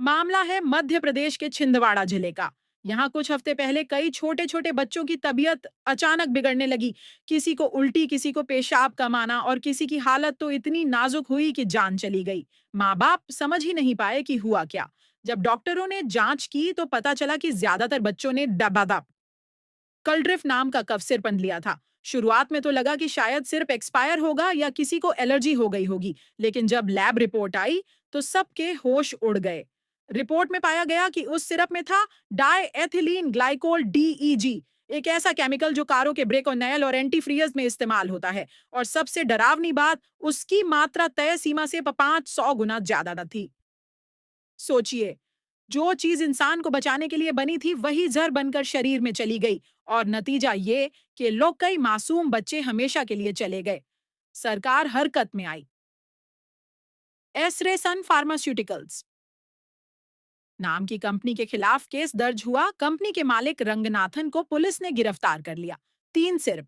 मामला है मध्य प्रदेश के छिंदवाड़ा जिले का। यहाँ कुछ हफ्ते पहले कई छोटे छोटे बच्चों की तबीयत अचानक बिगड़ने लगी। किसी को उल्टी, किसी को पेशाब कम आना और किसी की हालत तो इतनी नाजुक हुई कि जान चली गई। माँ बाप समझ ही नहीं पाए कि हुआ क्या। जब डॉक्टरों ने जांच की तो पता चला कि ज्यादातर बच्चों ने दबादब कलड्रिफ नाम का कफ सिरपन लिया था। शुरुआत में तो लगा कि शायद सिर्फ एक्सपायर होगा या किसी को एलर्जी हो गई होगी, लेकिन जब लैब रिपोर्ट आई तो सबके होश उड़ गए। रिपोर्ट में पाया गया कि उस सिरप में था डाई एथिलीन ग्लाइकोल डीईजी, एक ऐसा केमिकल जो कारों के ब्रेक और नयल और एंटीफ्रीज में इस्तेमाल होता है। और सबसे डरावनी बात, उसकी मात्रा तय सीमा से 500 गुना ज्यादा न थी। सोचिए, जो चीज इंसान को बचाने के लिए बनी थी वही जहर बनकर शरीर में चली गई। और नतीजा ये कि लोग, कई मासूम बच्चे हमेशा के लिए चले गए। सरकार हरकत में आई। एसरेसन फार्मास्यूटिकल्स नाम की कंपनी के खिलाफ केस दर्ज हुआ। कंपनी के मालिक रंगनाथन को पुलिस ने गिरफ्तार कर लिया। 3 सिर्फ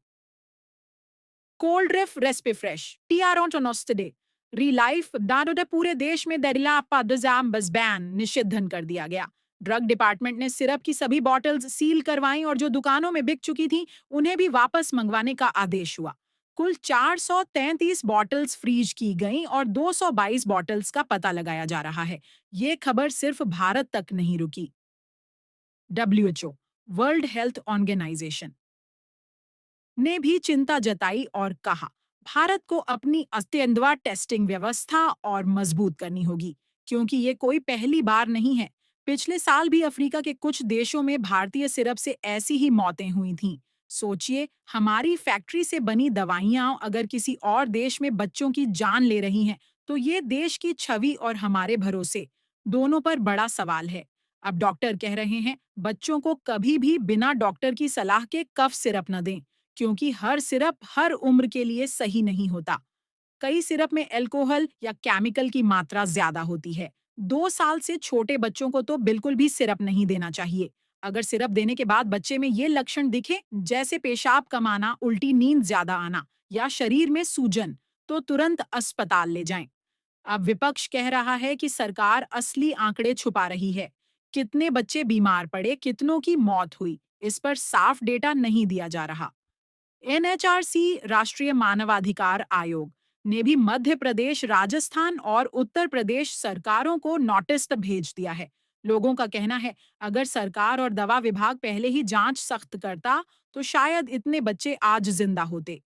कोल्ड रिफ रेस्पिफ्रेश टीआरओटोनोस्टिडे रिलाइफ दारोदा पूरे देश में दरिलापा दजाम बजबैन निषिद्धन कर दिया गया। ड्रग डिपार्टमेंट ने सिरप की सभी बॉटल्स सील करवाई और जो दुकानों में बिक चुकी थी उन्हें भी वापस मंगवाने का आदेश हुआ। कुल 433 बॉटल्स फ्रीज की गईं और 222 बॉटल्स का पता लगाया जा रहा है। ये खबर सिर्फ भारत तक नहीं रुकी। डब्ल्यूएचओ, वर्ल्ड हेल्थ ऑर्गेनाइजेशन, ने भी चिंता जताई और कहा भारत को अपनी अत्यंतवा टेस्टिंग व्यवस्था और मजबूत करनी होगी, क्योंकि ये कोई पहली बार नहीं है। पिछले साल भी अफ्रीका के कुछ देशों में भारतीय सिरप से ऐसी ही मौतें हुई थीं। सोचिए, हमारी फैक्ट्री से बनी दवाइयां अगर किसी और देश में बच्चों की जान ले रही हैं, तो ये देश की छवि और हमारे भरोसे दोनों पर बड़ा सवाल है। अब डॉक्टर कह रहे हैं बच्चों को कभी भी बिना डॉक्टर की सलाह के कफ सिरप न दें, क्योंकि हर सिरप हर उम्र के लिए सही नहीं होता। कई सिरप में अल्कोहल या केमिकल की मात्रा ज्यादा होती है। 2 साल से छोटे बच्चों को तो बिल्कुल भी सिरप नहीं देना चाहिए। अगर सिरप देने के बाद बच्चे में ये लक्षण दिखे, जैसे पेशाब कम आना, उल्टी, नींद ज्यादा आना या शरीर में सूजन, तो तुरंत अस्पताल ले जाएं। अब विपक्ष कह रहा है कि सरकार असली आंकड़े छुपा रही है। कितने बच्चे बीमार पड़े, कितनों की मौत हुई, इस पर साफ डेटा नहीं दिया जा रहा। एनएचआरसी, राष्ट्रीय मानवाधिकार आयोग, ने भी मध्य प्रदेश, राजस्थान और उत्तर प्रदेश सरकारों को नोटिस भेज दिया है। लोगों का कहना है अगर सरकार और दवा विभाग पहले ही जांच सख्त करता तो शायद इतने बच्चे आज जिंदा होते।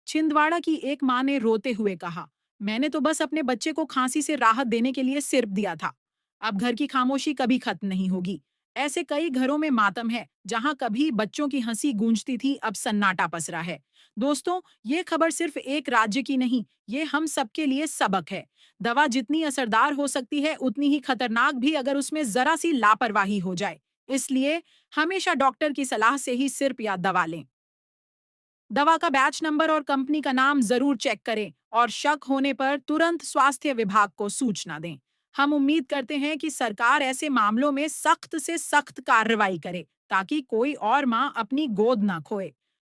छिंदवाड़ा की एक मां ने रोते हुए कहा, मैंने तो बस अपने बच्चे को खांसी से राहत देने के लिए सिर्फ दिया था। अब घर की खामोशी कभी खत्म नहीं होगी। ऐसे कई घरों में मातम है, जहां कभी बच्चों की हंसी गूंजती थी, अब सन्नाटा पसरा है। दोस्तों, ये खबर सिर्फ एक राज्य की नहीं, ये हम सबके लिए सबक है। दवा जितनी असरदार हो सकती है, उतनी ही खतरनाक भी अगर उसमें जरा सी लापरवाही हो जाए। इसलिए हमेशा डॉक्टर की सलाह से ही सिर्फ या दवा लें। दवा का बैच नंबर और कंपनी का नाम जरूर चेक करें और शक होने पर तुरंत स्वास्थ्य विभाग को सूचना दें। हम उम्मीद करते हैं कि सरकार ऐसे मामलों में सख्त से सख्त कार्रवाई करे, ताकि कोई और मां अपनी गोद ना खोए।